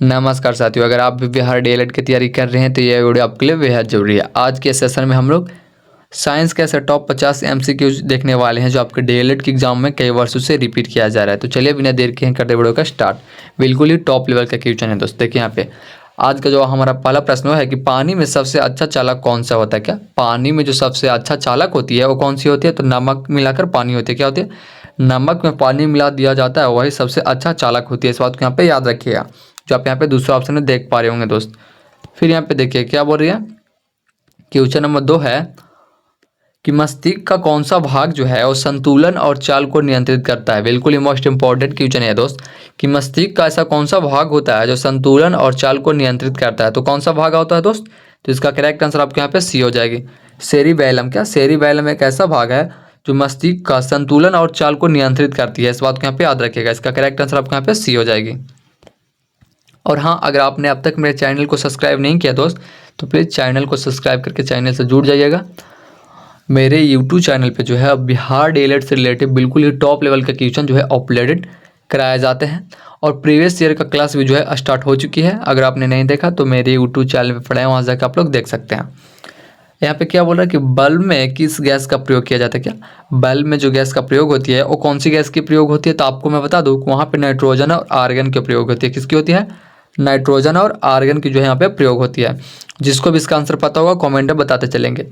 नमस्कार साथियों, अगर आप भी बिहार डीएलएड की तैयारी कर रहे हैं तो ये वीडियो आपके लिए बेहद ज़रूरी है। आज के सेशन में हम लोग साइंस के ऐसे टॉप 50 एमसीक्यूज देखने वाले हैं जो आपके डीएलएड के एग्जाम में कई वर्षों से रिपीट किया जा रहा है। तो चलिए बिना देर के करते वीडियो का स्टार्ट। बिल्कुल ही टॉप लेवल का क्वेश्चन है दोस्त। देखिए यहाँ पे आज का जो हमारा पहला प्रश्न है कि पानी में सबसे अच्छा चालक कौन सा होता है। क्या पानी में जो सबसे अच्छा चालक होती है वो कौन सी होती है? तो नमक मिलाकर पानी होती है। क्या होती है? नमक में पानी मिला दिया जाता है, वही सबसे अच्छा चालक होती है। इस बात को यहाँ पे याद रखिएगा, जो आप यहाँ पे दूसरा ऑप्शन में देख पा रहे होंगे दोस्त। फिर यहाँ पे देखिए क्या बोल रही है। क्वेश्चन नंबर 2 है कि मस्तिष्क का कौन सा भाग जो है वो संतुलन और चाल को नियंत्रित करता है। बिल्कुल ही मोस्ट इंपॉर्टेंट क्वेश्चन है दोस्त कि मस्तिष्क का ऐसा कौन सा भाग होता है जो संतुलन और चाल को नियंत्रित करता है। तो कौन सा भाग होता है दोस्त? तो इसका करेक्ट आंसर आपके यहाँ पे सी हो जाएगी, सेरिबैलम। क्या सेरिबैलम एक ऐसा भाग है जो मस्तिष्क का संतुलन और चाल को नियंत्रित करती है। इस बात को यहाँ पे याद रखिएगा। इसका करेक्ट आंसर आपके यहाँ पे सी हो जाएगी। और हाँ, अगर आपने अब तक मेरे चैनल को सब्सक्राइब नहीं किया दोस्त तो प्लीज़ चैनल को सब्सक्राइब करके चैनल से जुड़ जाइएगा। मेरे यूट्यूब चैनल पे जो है बिहार डीएलएड से रिलेटेड बिल्कुल ही टॉप लेवल का क्वेश्चन जो है अपलोडेड कराए जाते हैं और प्रीवियस ईयर का क्लास भी जो है स्टार्ट हो चुकी है। अगर आपने नहीं देखा तो मेरे यूट्यूब चैनल पे पढ़े, वहाँ जाकर आप लोग देख सकते हैं। यहाँ पे क्या बोल रहा है कि बल्ब में किस गैस का प्रयोग किया जाता है। क्या बल्ब में जो गैस का प्रयोग होती है वो कौन सी गैस की प्रयोग होती है? तो आपको मैं बता दूँ, वहाँ पे नाइट्रोजन और आर्गन की प्रयोग होती है। किसकी होती है? नाइट्रोजन और आर्गन की जो है यहाँ पे प्रयोग होती है। जिसको भी इसका आंसर पता होगा कमेंट में बताते चलेंगे।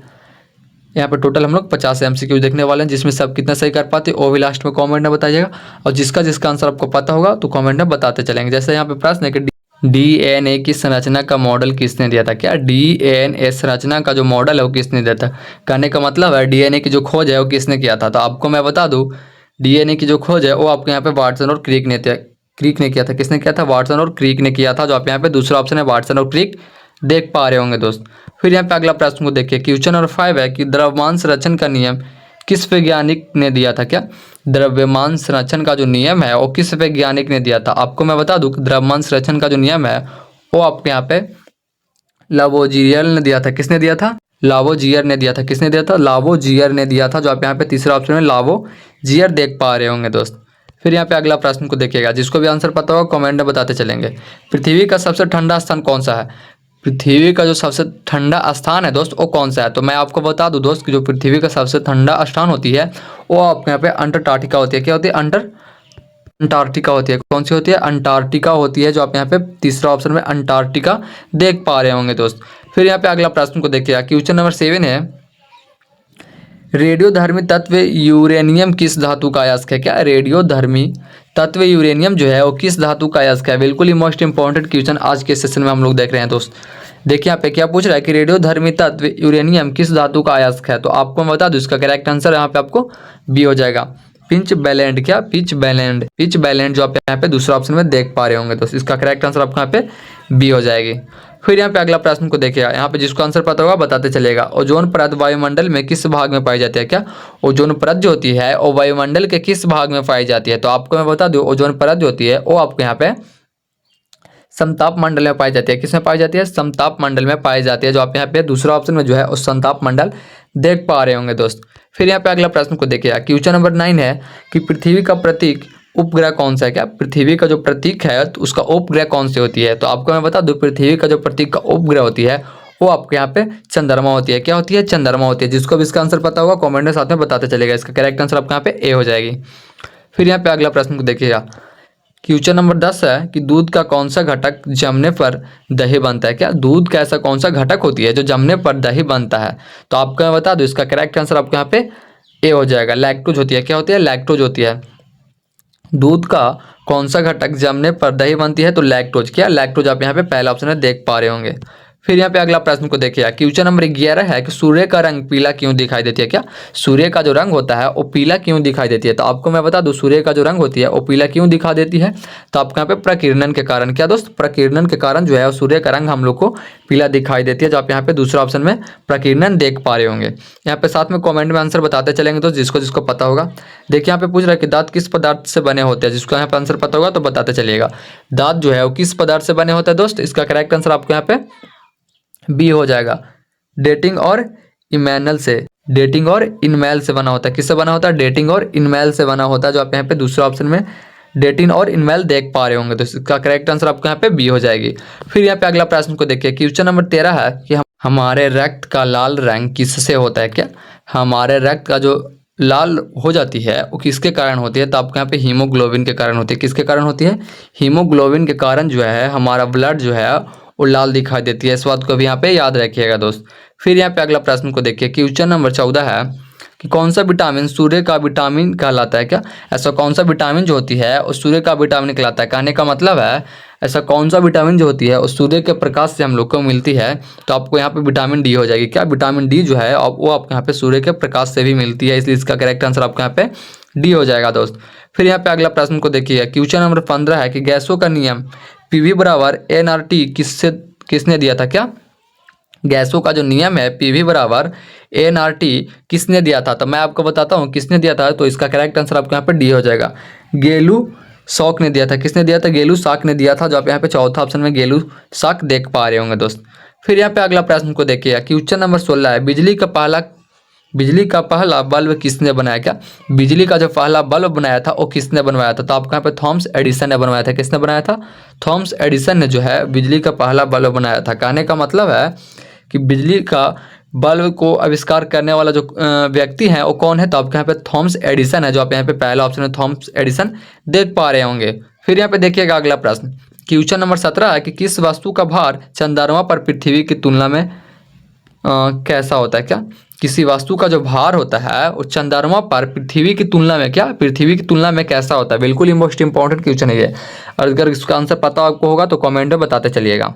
यहाँ पे टोटल हम लोग 50 एमसीक्यू देखने वाले हैं, जिसमें सब कितना सही कर पाते वो भी लास्ट में कमेंट में बताइएगा। और जिसका आंसर आपको पता होगा तो कमेंट में बताते चलेंगे। जैसे यहाँ पे प्रश्न है कि डीएनए की संरचना का मॉडल किसने दिया था। क्या डीएनए संरचना का जो मॉडल है वो किसने दिया था? कहने का मतलब है डीएनए की जो खोज है वो किसने किया था। तो आपको मैं बता दूं, डीएनए की जो खोज है वो आपके यहाँ पे वाटसन और क्रिक ने किया था। किसने किया था? वाटसन और क्रिक ने किया था। जो आप यहाँ पे दूसरा ऑप्शन है वाटसन और क्रिक देख पा रहे होंगे दोस्त। फिर यहाँ पे अगला प्रश्न को देखिए। क्वेश्चन नंबर 5 है कि द्रव्यमान संरक्षण का नियम किस वैज्ञानिक ने दिया था। क्या द्रव्यमान संरक्षण का जो नियम है वो किस वैज्ञानिक ने दिया था? आपको मैं बता दूं कि द्रव्यमान संरक्षण का जो नियम है वो आपके यहाँ पे लावोजियर ने दिया था। किसने दिया था? लावोजियर ने दिया था। किसने दिया था? लावोजियर ने दिया था। जो आप यहाँ पे तीसरा ऑप्शन में लावोजियर देख पा रहे होंगे दोस्त। फिर यहाँ पे अगला प्रश्न को देखिएगा, जिसको भी आंसर पता होगा कमेंट में बताते चलेंगे। पृथ्वी का सबसे ठंडा स्थान कौन सा है? पृथ्वी का जो सबसे ठंडा स्थान है दोस्त वो कौन सा है? तो मैं आपको बता दूं दोस्त कि जो पृथ्वी का सबसे ठंडा स्थान होती है वो आपके यहाँ पे अंटार्कटिका होती है। क्या होती है? अंटार्कटिका होती है। कौन सी होती है? अंटार्कटिका होती है। जो आप यहाँ पे तीसरा ऑप्शन में अंटार्कटिका देख पा रहे होंगे दोस्त। फिर यहाँ पे अगला प्रश्न को देखिएगा। क्वेश्चन नंबर 7 है रेडियोधर्मी तत्व यूरेनियम किस धातु का अयस्क है। क्या रेडियोधर्मी तत्व यूरेनियम जो है वो किस धातु का अयस्क है? बिल्कुल ही मोस्ट इंपॉर्टेंट क्वेश्चन आज के सेशन में हम लोग देख रहे हैं दोस्त। देखिए यहाँ पे क्या पूछ रहा है कि रेडियोधर्मी तत्व यूरेनियम किस धातु का अयस्क है। तो आपको मैं बता दूं इसका करेक्ट आंसर यहाँ पे आपको बी हो जाएगा, पिंच बैलेंड। क्या पिच बैलेंड जो आप यहाँ पे दूसरा ऑप्शन में देख पा रहे होंगे दोस्त। इसका करेक्ट आंसर आपको यहाँ पे बी हो जाएगी। फिर यहाँ पे अगला प्रश्न को देखिएगा। यहाँ पे जिसको आंसर पता होगा बताते चलेगा। ओजोन परत वायुमंडल में किस भाग में पाई जाती है। क्या ओजोन परत जो होती है वो वायुमंडल के किस भाग में पाई जाती है? तो आपको मैं बता दूं ओजोन परत जो होती है वो आपको यहाँ पे समताप मंडल में पाई जाती है। किसमें पाई जाती है? समताप मंडल में पाई जाती है। जो आप यहाँ पे दूसरा ऑप्शन में जो है उस समताप मंडल देख पा रहे होंगे दोस्त। फिर यहाँ पे अगला प्रश्न को देखिएगा। क्वेश्चन नंबर 9 है कि पृथ्वी का प्रतीक उपग्रह कौन सा है। क्या पृथ्वी का जो प्रतीक है तो उसका उपग्रह कौन सी होती है? तो आपको मैं बता दूं पृथ्वी का जो प्रतीक का उपग्रह होती है वो आपके यहाँ पे चंद्रमा होती है। क्या होती है? चंद्रमा होती है। जिसको भी इसका आंसर पता होगा कमेंट में साथ में बताते चलेगा। इसका करेक्ट आंसर आपके यहाँ पे ए हो जाएगी। फिर यहाँ पे अगला प्रश्न को देखिएगा। क्वेश्चन नंबर 10 है कि दूध का कौन सा घटक जमने पर दही बनता है। क्या दूध का ऐसा कौन सा घटक होती है जो जमने पर दही बनता है? तो आपको मैं बता दूं इसका करेक्ट आंसर आपको यहाँ पे ए हो जाएगा, लैक्टोज होती है। क्या होती है? लैक्टोज होती है। दूध का कौन सा घटक जमने पर दही बनती है? तो लैक्टोज। क्या लैक्टोज आप यहाँ पे पहला ऑप्शन में देख पा रहे होंगे। फिर यहाँ पे अगला प्रश्न को देखिए। क्वेश्चन नंबर 11 है कि सूर्य का रंग पीला क्यों दिखाई देती है। क्या सूर्य का जो रंग होता है वो पीला क्यों दिखाई देती है? तो आपको मैं बता दूं सूर्य का जो रंग होती है वो पीला क्यों दिखा देती है? तो आपको यहाँ पे प्रकीर्णन के कारण। क्या दोस्त? प्रकीर्णन के कारण जो है सूर्य का रंग हम लोग को पीला दिखाई देती है। जो आप यहाँ पे दूसरा ऑप्शन में प्रकीर्णन देख पा रहे होंगे। यहाँ पे साथ में कॉमेंट में आंसर बताते चलेंगे दोस्त, जिसको जिसको पता होगा। देखिए यहाँ पे पूछ रहा है कि दांत किस पदार्थ से बने होते हैं। जिसको यहाँ पे आंसर पता होगा तो बताते चलिएगा। दांत जो है वो किस पदार्थ से बने होते हैं दोस्त? इसका करेक्ट आंसर आपको यहाँ पे बी हो जाएगा, डेटिंग और इमेनल से। डेटिंग और इनमेल से बना होता है। किससे बना होता है? डेटिंग और इनमेल से बना होता है। जो आप यहाँ पे दूसरा ऑप्शन में डेटिन और इनवेल देख पा रहे होंगे। तो इसका करेक्ट आंसर आपको यहाँ पे बी हो जाएगी। फिर यहाँ पे अगला प्रश्न को देखिए, क्वेश्चन नंबर 13 है कि हमारे रक्त का लाल रंग किससे होता है? क्या हमारे रक्त का जो लाल हो जाती है वो किसके कारण होती है? तो आपको यहाँ पे हीमोग्लोबिन के कारण होती है। किसके कारण होती है? हीमोग्लोबिन के कारण जो है हमारा ब्लड जो है वो लाल दिखाई देती है। इस बात को भी यहाँ पे याद रखिएगा दोस्त। फिर यहाँ पे अगला प्रश्न को देखिए, क्वेश्चन नंबर 14 है कि कौन सा विटामिन सूर्य का विटामिन कहलाता है? क्या ऐसा कौन सा विटामिन जो होती है वो सूर्य का विटामिन कहलाता है? कहने का मतलब है ऐसा कौन सा विटामिन जो होती है उस सूर्य के प्रकाश से हम लोग को मिलती है। तो आपको यहाँ पे विटामिन डी हो जाएगी। क्या विटामिन डी जो है वो आपको यहाँ पे सूर्य के प्रकाश से भी मिलती है, इसलिए इसका करेक्ट आंसर आपको यहाँ पे डी हो जाएगा दोस्त। फिर यहाँ पे अगला प्रश्न को देखिए, क्वेश्चन नंबर 15 है कि गैसों का नियम पीवी बराबर एनआरटी किसने दिया था? क्या गैसों का जो नियम है पीवी बराबर एनआरटी किसने दिया था? तो मैं आपको बताता हूँ किसने दिया था। तो इसका करेक्ट आंसर आपको यहाँ पे डी हो जाएगा। गेलू शॉक ने दिया था। किसने दिया था? गेलू साक ने दिया था, जो आप यहाँ पे चौथा ऑप्शन में गेलू साक देख पा रहे होंगे दोस्त। फिर यहाँ पे अगला प्रश्न को देखिए, क्वेश्चन नंबर 16 है बिजली का पहला बल्ब किसने बनाया? क्या बिजली का जो पहला बल्ब बनाया था वो किसने बनवाया था? तो आपको यहाँ पे थॉमस एडिसन ने बनवाया था। किसने बनाया था? थॉमस एडिसन ने जो है बिजली का पहला बल्ब बनाया था। कहने का मतलब है कि बिजली का बल्ब को आविष्कार करने वाला जो व्यक्ति है वो कौन है? तो आपके यहाँ पे थॉमस एडिसन है, जो आप यहाँ पे पहला ऑप्शन में थॉमस एडिसन देख पा रहे होंगे। फिर यहाँ पे देखिएगा अगला प्रश्न, क्वेश्चन नंबर 17 है कि किस वस्तु का भार चंद्रमा पर पृथ्वी की तुलना में कैसा होता है? क्या किसी वस्तु का जो भार होता है वो चंद्रमा पर पृथ्वी की तुलना में पृथ्वी की तुलना में कैसा होता है? बिल्कुल ही मोस्ट इंपॉर्टेंट क्वेश्चन है ये, और अगर इसका आंसर पता आपको होगा तो कमेंट में बताते चलिएगा।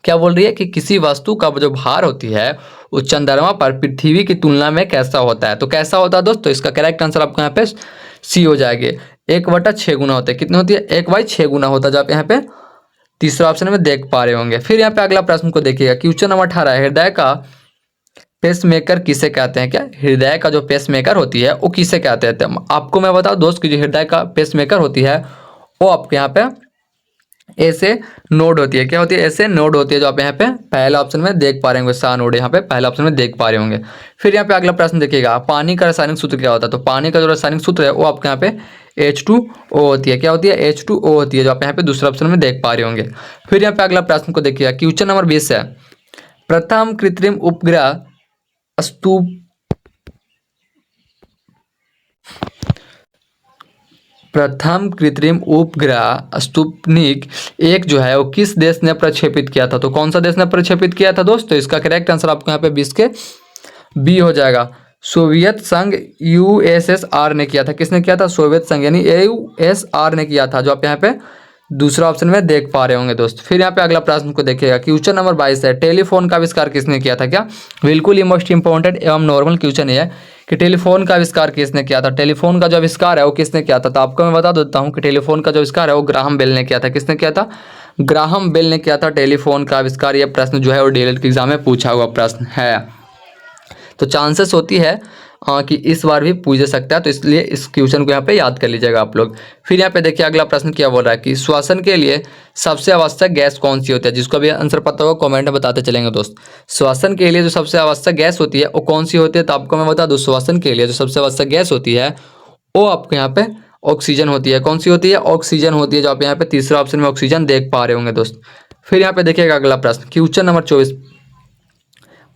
क्या बोल रही है कि किसी वस्तु का जो भार होती है वो चंद्रमा पर पृथ्वी की तुलना में कैसा होता है? तो कैसा होता है दोस्तों? इसका करेक्ट आंसर आपको यहाँ पे सी हो जाएगी। 1/6 गुना होता है। कितनी होती है? 1/6 गुना होता है, जो आप यहाँ पे तीसरा ऑप्शन में देख पा रहे होंगे। फिर यहाँ पे अगला प्रश्न को देखिएगा, क्वेश्चन नंबर 18 है हृदय का पेसमेकर किसे कहते हैं? क्या हृदय का जो पेसमेकर होती है वो किसे कहते हैं? तो आपको मैं बताऊं दोस्त कि जो हृदय का पेसमेकर होती है वो आपके यहाँ पे ऐसे नोड होती है। क्या होती है? ऐसे नोड होती है, जो आप यहाँ पे पहला ऑप्शन में देख पा रहे होंगे। सा नोड यहाँ पे पहला ऑप्शन में देख पा रहे होंगे। फिर यहाँ पे अगला प्रश्न देखिएगा, पानी का रासायनिक सूत्र क्या होता है? तो पानी का जो रासायनिक सूत्र है वो आपके यहाँ पे H2O होती है। क्या होती है? H2O होती है, जो आप यहाँ पे दूसरा ऑप्शन में देख पा रहे होंगे। फिर यहाँ पे अगला प्रश्न को देखिएगा, क्वेश्चन नंबर 20 है प्रथम कृत्रिम उपग्रह स्पुतनिक 1 जो है वो किस देश ने प्रक्षेपित किया था? तो कौन सा देश ने प्रक्षेपित किया था दोस्तों? इसका करेक्ट आंसर आपको यहाँ पे 20 के बी हो जाएगा। सोवियत संघ यूएसएसआर ने किया था। किसने किया था? सोवियत संघ यानी यूएसआर ने किया था, जो आप यहाँ पे दूसरा ऑप्शन में देख पा रहे होंगे दोस्त। फिर यहाँ पे अगला प्रश्न को देखिएगा, क्वेश्चन नंबर 22 है टेलीफोन का आविष्कार किसने किया था? क्या बिल्कुल ही मोस्ट इंपॉर्टेंट एवं नॉर्मल क्वेश्चन है कि टेलीफोन का आविष्कार किसने किया था? टेलीफोन का जो आविष्कार है वो किसने किया था? तो आपको मैं बता देता हूँ कि टेलीफोन का जो आविष्कार है वो ग्राहम बेल ने किया था। किसने किया था? ग्राहम बेल ने किया था टेलीफोन का आविष्कार। यह प्रश्न जो है वो डीएलएड के एग्जाम में पूछा हुआ प्रश्न है, तो चांसेस होती है कि इस बार भी पूछ सकता है, तो इसलिए इस क्वेश्चन को यहाँ पे याद कर लीजिएगा आप लोग। फिर यहाँ पे देखिए अगला प्रश्न क्या बोल रहा है कि श्वसन के लिए सबसे आवश्यक गैस कौन सी होती है? जिसको भी आंसर पता होगा कमेंट में बताते चलेंगे दोस्त। श्वसन के लिए जो सबसे आवश्यक गैस होती है वो कौन सी होती है? तो आपको मैं बता दूँ, श्वसन के लिए जो सबसे आवश्यक गैस होती है वो आपको यहाँ पे ऑक्सीजन होती है। कौन सी होती है? ऑक्सीजन होती है, जो आप यहाँ पे तीसरा ऑप्शन में ऑक्सीजन देख पा रहे होंगे दोस्त। फिर यहाँ पे देखिएगा अगला प्रश्न, क्वेश्चन नंबर 24,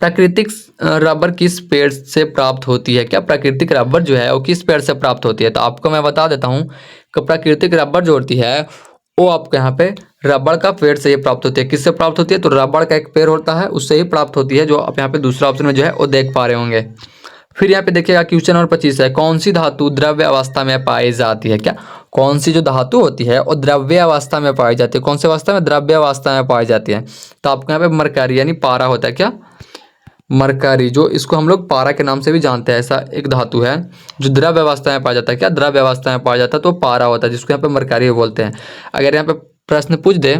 प्राकृतिक रबर किस पेड़ से प्राप्त होती है? क्या प्राकृतिक रबर जो है वो किस पेड़ से प्राप्त होती है? तो आपको मैं बता देता हूँ कि प्राकृतिक रबर जो होती है वो आपको यहाँ पे रबड़ का पेड़ से ही प्राप्त होती है। किससे प्राप्त होती है? तो रबड़ का एक पेड़ होता है उससे ही प्राप्त होती है, जो आप यहाँ पे दूसरा ऑप्शन में जो है वो देख पा रहे होंगे। फिर यहाँ पे देखिएगा क्वेश्चन नंबर 25 है कौन सी धातु द्रव्य अवस्था में पाई जाती है? क्या कौन सी जो धातु होती है वो द्रव्य अवस्था में पाई जाती है? कौन सी अवस्था में? द्रव्य अवस्था में पाई जाती है। तो आपको यहाँ पे मरकरी यानी पारा होता है। क्या मरकरी, जो इसको हम लोग पारा के नाम से भी जानते हैं, ऐसा एक धातु है जो द्रव्य अवस्था में पाया जाता है। क्या द्रव्य अवस्था में पाया जाता है? तो पारा होता है, जिसको यहाँ पे मरकरी बोलते हैं। अगर यहाँ पे प्रश्न पूछ दे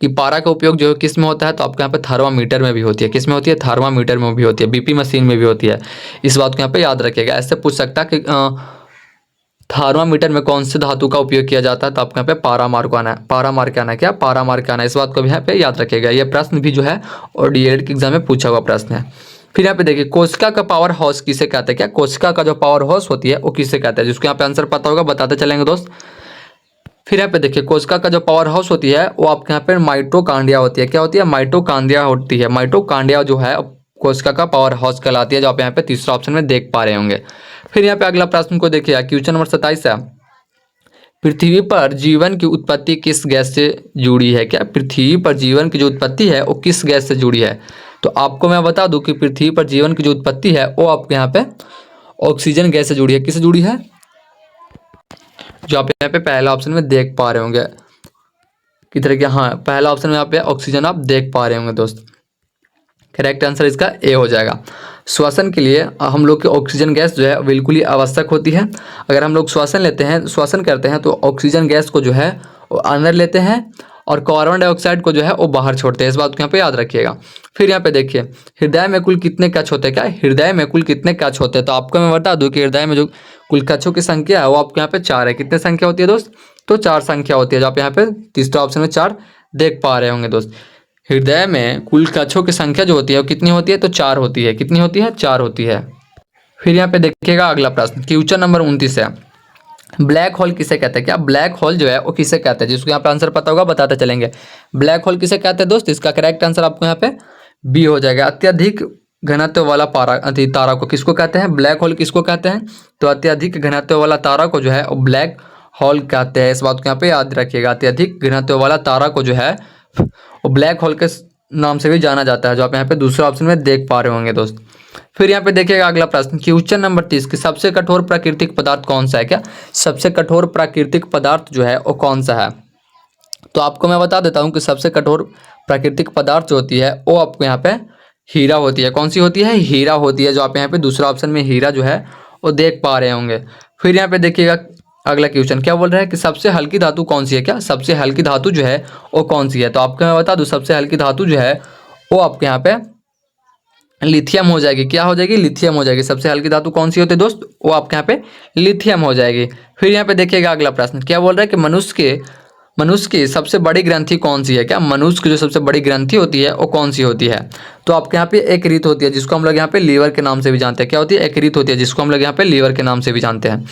कि पारा का उपयोग जो किस में होता है, तो आपको यहाँ पे थर्मामीटर में भी होती है। किस में होती है? थर्मामीटर में भी होती है, बीपी मशीन में भी होती है। इस बात को यहाँ पे याद रखिएगा। ऐसे पूछ सकता है कि थर्मामीटर में कौन से धातु का उपयोग किया जाता है, तो आपको यहाँ पे पारा मार्क आना है। पारा मार्क आना है। क्या पारा मार्क आना है? इस बात को भी यहाँ पे याद रखिएगा। ये प्रश्न भी जो है और डीएलएड के एग्जाम में पूछा हुआ प्रश्न है। फिर यहाँ पे देखिए कोशिका का पावर हाउस किसे कहते हैं? क्या कोशिका का जो पावर हाउस होती है वो किसे कहते हैं? जिसको यहाँ पे आंसर पता होगा बताते चलेंगे दोस्त। फिर यहाँ पे देखिए कोशिका का जो पावर हाउस होती है वो आपके यहाँ पे माइटोकांड्रिया होती है। क्या होती है? माइटोकांड्रिया होती है। माइटोकांड्रिया जो है कोशिका का पावर हाउस कहलाती है, जो आप यहाँ पे तीसरा ऑप्शन में देख पा रहे होंगे। फिर यहाँ पे अगला प्रश्न को देखिए, क्वेश्चन नंबर 27 है, पृथ्वी पर जीवन की उत्पत्ति किस गैस से जुड़ी है? क्या पृथ्वी पर जीवन की जो उत्पत्ति है वो किस गैस से जुड़ी है? तो आपको मैं बता दूं कि पृथ्वी पर जीवन की जो उत्पत्ति है वो आपके यहाँ पे ऑक्सीजन गैस से जुड़ी है। किससे जुड़ी है? जो आप यहाँ पे पहला ऑप्शन में देख पा रहे होंगे की तरह के, हाँ पहला ऑप्शन में यहाँ पे ऑक्सीजन आप देख पा रहे होंगे दोस्त। करेक्ट आंसर इसका ए हो जाएगा। श्वसन के लिए हम लोग की ऑक्सीजन गैस जो है बिल्कुल ही आवश्यक होती है। अगर हम लोग श्वसन करते हैं तो ऑक्सीजन गैस को जो है वो अंदर लेते हैं और कार्बन डाइऑक्साइड को जो है वो बाहर छोड़ते हैं। इस बात को यहाँ पे याद रखिएगा। फिर यहाँ पे देखिए हृदय में कुल कितने कक्ष होते हैं? क्या हृदय में कुल कितने कक्ष होते हैं? तो आपको मैं बता दूं कि हृदय में जो कुल कक्षों की संख्या है वो आपके यहाँ पे 4 है। कितने संख्या होती है दोस्त? तो 4 संख्या होती है, जो आप यहाँ पे तीसरा ऑप्शन में 4 देख पा रहे होंगे दोस्त। हृदय में कुल कक्षों की संख्या जो होती है वो कितनी होती है? तो 4 होती है। कितनी होती है? 4 होती है। फिर यहाँ पे देखिएगा अगला प्रश्न, क्वेश्चन नंबर 29 है, ब्लैक होल किसे कहते हैं? क्या ब्लैक होल जो है वो किसे कहते हैं? जिसको यहाँ पे आंसर पता होगा बताते चलेंगे। ब्लैक होल किसे कहते हैं दोस्त? इसका करेक्ट आंसर आपको यहाँ पे बी हो जाएगा। अत्यधिक घनत्व वाला तारा को किसको कहते हैं? ब्लैक होल किसको कहते हैं? तो अत्यधिक घनत्व वाला तारा को जो है वो ब्लैक होल कहते हैं। इस बात को यहाँ पे याद रखिएगा। अत्यधिक घनत्व वाला तारा को जो है वो ब्लैक होल के नाम से भी जाना जाता है, जो आप यहाँ पे दूसरा ऑप्शन में देख पा रहे होंगे दोस्त। फिर यहाँ पे देखिएगा अगला प्रश्न, क्वेश्चन नंबर 30 की सबसे कठोर प्राकृतिक पदार्थ कौन सा है? क्या सबसे कठोर प्राकृतिक पदार्थ जो है वो कौन सा है? तो आपको मैं बता देता हूँ कि सबसे कठोर प्राकृतिक पदार्थ जो होती है वो आपको यहाँ पे हीरा होती है। कौन सी होती है? हीरा होती है, जो आप यहाँ पे दूसरा ऑप्शन में हीरा जो है वो देख पा रहे होंगे। फिर यहाँ पे देखिएगा अगला क्वेश्चन क्या बोल रहा है कि सबसे हल्की धातु कौन सी है? क्या सबसे हल्की धातु जो है वो कौन सी है? तो आपको मैं बता दूं सबसे हल्की धातु जो है वो आपके यहाँ पे लिथियम हो जाएगी। क्या हो जाएगी? लिथियम हो जाएगी। सबसे हल्की धातु कौन सी होती है दोस्त? वो आपके यहाँ पे लिथियम हो जाएगी। फिर यहाँ पे देखिएगा अगला प्रश्न क्या बोल रहा है कि मनुष्य की सबसे बड़ी ग्रंथि कौन सी है? क्या मनुष्य की जो सबसे बड़ी ग्रंथि होती है वो कौन सी होती है? तो आपके यहाँ पे एक रीत होती है जिसको हम लोग यहाँ पे लीवर के नाम से भी जानते हैं। क्या होती है? एक रीत होती है जिसको हम लोग यहाँ पे लीवर के नाम से भी जानते हैं।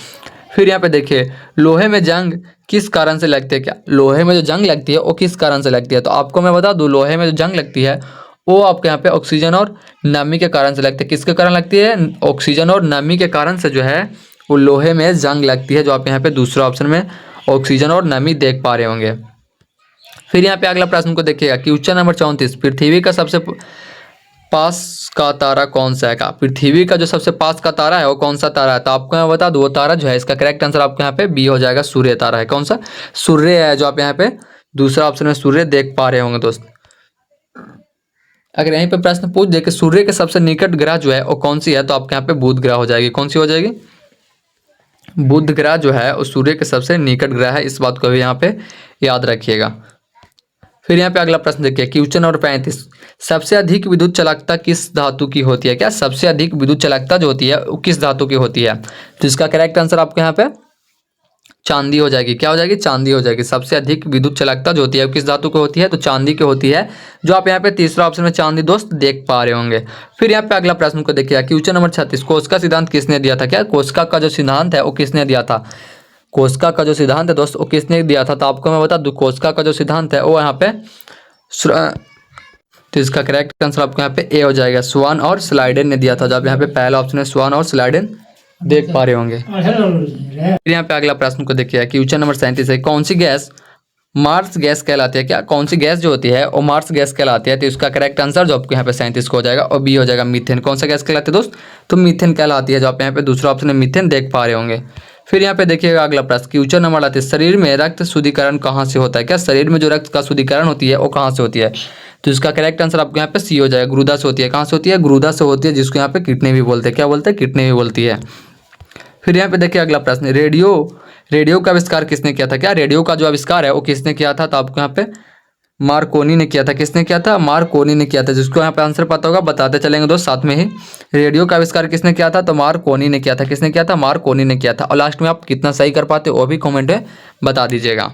फिर यहाँ पे देखिए लोहे में जंग किस कारण से लगती है? क्या लोहे में जो जंग लगती है वो किस कारण से लगती है? तो आपको मैं बता दूं लोहे में जो जंग लगती है वो आपके यहाँ पे ऑक्सीजन और नमी के कारण से लगती है। किसके कारण लगती है? ऑक्सीजन और नमी के कारण से जो है वो लोहे में जंग लगती है, जो आप यहाँ पे दूसरा ऑप्शन में ऑक्सीजन और नमी देख पा रहे होंगे। फिर यहाँ पे अगला प्रश्न को देखिएगा क्वेश्चन नंबर 34, पृथ्वी का सबसे पास का तारा कौन सा है? का पृथ्वी का जो सबसे पास का तारा है वो कौन सा तारा है? तो आपको मैं बता दूं वो तारा जो है इसका करेक्ट आंसर आपको यहाँ पे बी हो जाएगा, सूर्य तारा है। कौन सा? सूर्य है, जो आप यहाँ पे दूसरा ऑप्शन में सूर्य देख पा रहे होंगे दोस्त। अगर यहीं पे प्रश्न पूछ दे कि सूर्य के सबसे निकट ग्रह जो है वो कौन सी है, तो आपके यहाँ पे बुध ग्रह हो जाएगी। कौन सी हो जाएगी? बुध ग्रह जो है वो सूर्य के सबसे निकट ग्रह है। इस बात को भी यहाँ पे याद रखिएगा। फिर यहाँ पे अगला प्रश्न देखिए क्वेश्चन नंबर 35, सबसे अधिक विद्युत चालकता किस धातु की होती है? क्या सबसे अधिक विद्युत चालकता जो होती है वो किस धातु की होती है? तो इसका करेक्ट आंसर आपको यहाँ पे चांदी हो जाएगी। क्या हो जाएगी? चांदी हो जाएगी। सबसे अधिक विद्युत चालकता जो होती है वो किस धातु की होती है? तो चांदी की होती है, जो आप यहाँ पे तीसरा ऑप्शन में चांदी दोस्त देख पा रहे होंगे। फिर यहाँ पे अगला प्रश्न को देखिए क्वेश्चन नंबर 36, कोशिका सिद्धांत किसने दिया था? क्या कोशिका का जो सिद्धांत है वो किसने दिया था? कोशिका का जो सिद्धांत है दोस्त वो किसने दिया था? तो आपको मैं बता दूं कोशिका का जो सिद्धांत है वो यहाँ पे तो इसका करेक्ट आंसर आपको यहाँ पे ए हो जाएगा, स्वान और स्लाइडेन ने दिया था। जब यहाँ पे पहला ऑप्शन है स्वान और स्लाइडेन देख पा रहे होंगे। फिर यहाँ पे अगला प्रश्न को देखिए क्वेश्चन नंबर 37 है, कौन सी गैस मार्स गैस कहलाती है? क्या कौन सी गैस जो होती है वो मार्स गैस कहलाती है? तो इसका करेक्ट आंसर जो आपको यहाँ पे 37 को हो जाएगा और बी हो जाएगा मीथेन। कौन सा गैस कहलाती है दोस्त? तो मीथेन कहलाती है, जो आप यहाँ पे दूसरा ऑप्शन है मीथेन देख पा रहे होंगे। फिर यहाँ पे देखिएगा अगला प्रश्न क्वेश्चन नंबर 38, शरीर में रक्त शुद्धिकरण कहाँ से होता है? क्या शरीर में जो रक्त का शुद्धिकरण होती है वो कहाँ से होती है? तो इसका करेक्ट आंसर आपको यहाँ पे सी हो जाएगा, गुर्दा से होती है। कहाँ से होती है? गुर्दा से होती है, जिसको यहाँ पे किडनी भी बोलते हैं। क्या बोलते हैं? किडनी भी बोलती है। फिर यहाँ पे देखिए अगला प्रश्न, रेडियो का आविष्कार किसने किया था? क्या रेडियो का जो आविष्कार है वो किसने किया था? तो आपको यहाँ पे मार्कोनी ने किया था। किसने किया था? मार्कोनी ने किया था। जिसको यहाँ पे आंसर पता होगा बताते चलेंगे दोस्त साथ में ही। रेडियो का आविष्कार किसने किया था? तो मार्कोनी ने किया था। किसने किया था? मार्कोनी ने किया था। और लास्ट में आप कितना सही कर पाते वो भी कमेंट में बता दीजिएगा।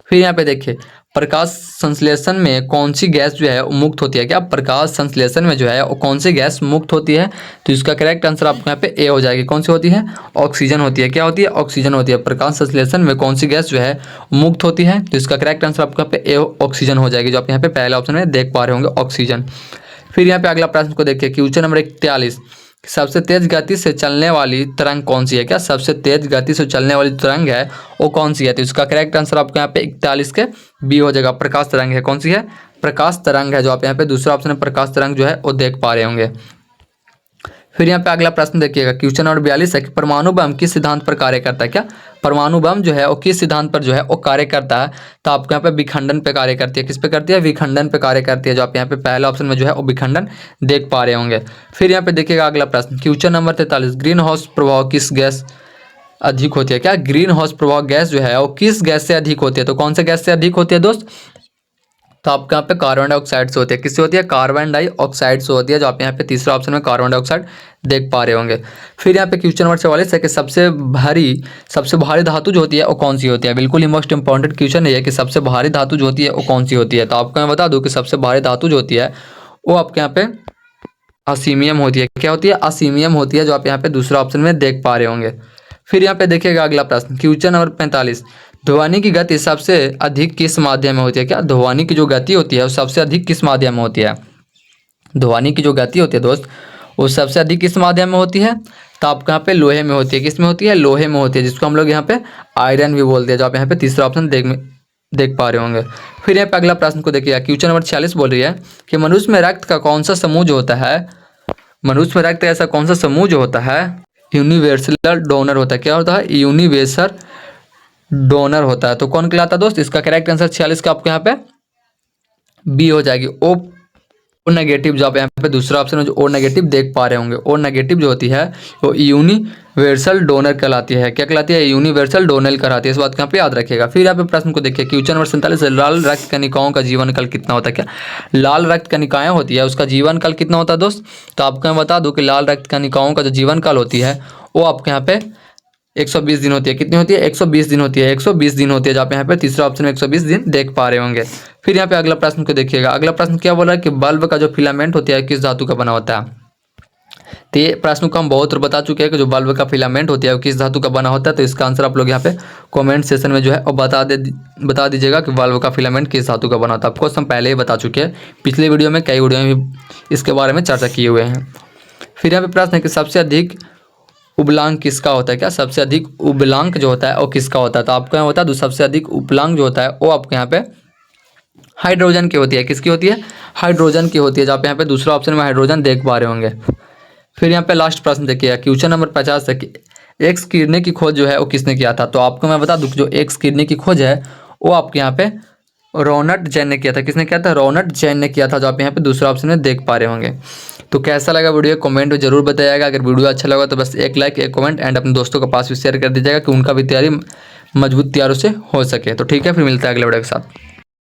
फिर यहाँ पे देखिए प्रकाश संश्लेषण में कौन सी गैस जो है वो मुक्त होती है? क्या प्रकाश संश्लेषण में जो है वो कौन सी गैस मुक्त होती है? तो इसका करेक्ट आंसर आपको यहाँ पे ए हो जाएगी। कौन सी होती है? ऑक्सीजन होती है। क्या होती है? ऑक्सीजन होती है। प्रकाश संश्लेषण में कौन सी गैस जो है मुक्त होती है? तो इसका करेक्ट आंसर आपको यहाँ पे ए ऑक्सीजन हो जाएगी, जो आप यहाँ पे पहले ऑप्शन में देख पा रहे होंगे, ऑक्सीजन। फिर यहाँ पे अगला प्रश्न को देखिए, क्वेश्चन नंबर 41, सबसे तेज गति से चलने वाली तरंग कौन सी है? क्या सबसे तेज गति से चलने वाली तरंग है वो कौन सी है? तो इसका करेक्ट आंसर आपको यहाँ पे 41 के बी हो जाएगा, प्रकाश तरंग है। कौन सी है? प्रकाश तरंग है, जो आप यहाँ पे दूसरा ऑप्शन है प्रकाश तरंग जो है वो देख पा रहे होंगे। फिर यहाँ पे अगला प्रश्न देखिएगा, क्वेश्चन नंबर 42 है कि परमाणु बम किस सिद्धांत पर कार्य करता है? क्या परमाणु बम जो है वो किस सिद्धांत पर जो है वो कार्य करता है? तो आपको यहाँ पे विखंडन पे कार्य करती है। किस पे करती है? विखंडन पे कार्य करती है, जो आप यहाँ पे पहला ऑप्शन में जो है वो विखंडन देख पा रहे होंगे। फिर यहाँ पे देखिएगा अगला प्रश्न, क्वेश्चन नंबर 43, ग्रीन हाउस प्रभाव किस गैस अधिक होती है? क्या ग्रीन हाउस प्रभाव गैस जो है वो किस गैस से अधिक होती है? तो कौन से गैस से अधिक होती है दोस्त? तो आपके यहाँ पे कार्बन डाइऑक्साइड से होती है। किससे होती है? कार्बन डाइऑक्साइड से होती है, जो आप यहाँ पे तीसरा ऑप्शन में कार्बन डाइऑक्साइड देख पा रहे होंगे। फिर यहाँ पे क्वेश्चन नंबर 44 है कि सबसे भारी धातु जो होती है वो कौन सी होती है? बिल्कुल ही मोस्ट इंपॉर्टेंट क्वेश्चन है कि सबसे भारी धातु जो होती है वो कौन सी होती है? तो आपको मैं बता दूं कि सबसे भारी धातु जो होती है वो आपके यहाँ पे असीमियम होती है। क्या होती है? असीमियम होती है, जो आप यहाँ पे दूसरा ऑप्शन में देख पा रहे होंगे। फिर यहाँ पे देखिएगा अगला प्रश्न, क्वेश्चन नंबर 45, ध्वनि की गति सबसे अधिक किस माध्यम में होती है? क्या ध्वनि की जो गति होती है वो सबसे अधिक किस माध्यम में होती है? ध्वनि की जो गति होती है दोस्त वो सबसे अधिक किस माध्यम में होती है? तो आपको यहाँ पे लोहे में होती है। किस में होती है? लोहे में होती है, जिसको हम लोग यहाँ पे आयरन भी बोलते हैं, जो आप यहाँ पे तीसरा ऑप्शन देख पा रहे होंगे। फिर यहाँ पे अगला प्रश्न को देखिएगा, क्वेश्चन नंबर 46 बोल रही है कि मनुष्य में रक्त का कौन सा समूह जो होता है? मनुष्य में रक्त ऐसा कौन सा समूह जो होता है यूनिवर्सल डोनर होता है? क्या होता है? यूनिवर्सल डोनर होता है। तो कौन कहलाता है दोस्त? इसका करेक्ट आंसर 46 का आपको यहाँ पे बी हो जाएगी, ओ नेगेटिव, जो आप यहाँ पे दूसरा ऑप्शन में जो ओ नेगेटिव देख पा रहे होंगे। ओ नेगेटिव जो होती है वो यूनिवर्सल डोनर कहलाती है। क्या कहलाती है? यूनिवर्सल डोनर कहलाती है। इस बात को यहाँ पे याद रखिएगा। फिर यहाँ पे प्रश्न को देखिए, क्वेश्चन नंबर 47, लाल रक्त कनिकाओं का जीवन काल कितना होता है? क्या लाल रक्त कनिकाएं होती है उसका जीवन काल कितना होता है दोस्त? तो आपको मैं बता दूं कि लाल रक्त कनिकाओं का जो जीवन काल होती है वो आपके यहाँ पे 120 दिन होती है। कितनी होती है? 120 दिन होती है। 120 दिन होती है, जो आप यहाँ पे तीसरा ऑप्शन में 120 दिन देख पा रहे होंगे। फिर यहाँ पे अगला प्रश्न को देखिएगा, अगला प्रश्न क्या बोल रहा है कि बल्ब का जो फिलामेंट होता है किस धातु का बना होता है? तो ये प्रश्न को हम बहुत बार बता चुके हैं कि जो बल्ब का फिलामेंट होता है वो किस धातु का बना होता है। तो इसका आंसर आप लोग यहाँ पे कमेंट सेक्शन में जो है और बता दीजिएगा कि बल्ब का फिलामेंट किस धातु का बना होता है। ऑफकोर्स हम पहले ही बता चुके हैं, पिछले वीडियो में कई वीडियो में भी इसके बारे में चर्चा किए हुए हैं। फिर यहाँ पे प्रश्न है कि सबसे अधिक उपलांक किसका होता है? क्या सबसे अधिक उपलांक जो होता है वो किसका होता है? तो आपको यहाँ बता दूँ, सबसे अधिक उपलांक जो होता है वो आपको यहाँ पे हाइड्रोजन की होती है। किसकी होती है? हाइड्रोजन की होती है, जो आप यहाँ पे दूसरा ऑप्शन में हाइड्रोजन देख पा रहे होंगे। फिर यहाँ पे लास्ट प्रश्न देखिए, क्वेश्चन नंबर 50 है, एक्स किरणें की खोज जो है वो किसने किया था? तो आपको मैं बता दूं जो एक्स किरणें की खोज है वो आपके यहाँ पे रोनट जैन ने किया था। किसने किया था? रोनट जैन ने किया था, जो आप यहाँ पे दूसरा ऑप्शन में देख पा रहे होंगे। तो कैसा लगा वीडियो कमेंट में जरूर बताइएगा। अगर वीडियो अच्छा लगा तो बस एक लाइक, एक कमेंट एंड अपने दोस्तों के पास भी शेयर कर दीजिएगा कि उनका भी तैयारी मजबूत तैयारों से हो सके। तो ठीक है, फिर मिलता है अगले वीडियो के साथ।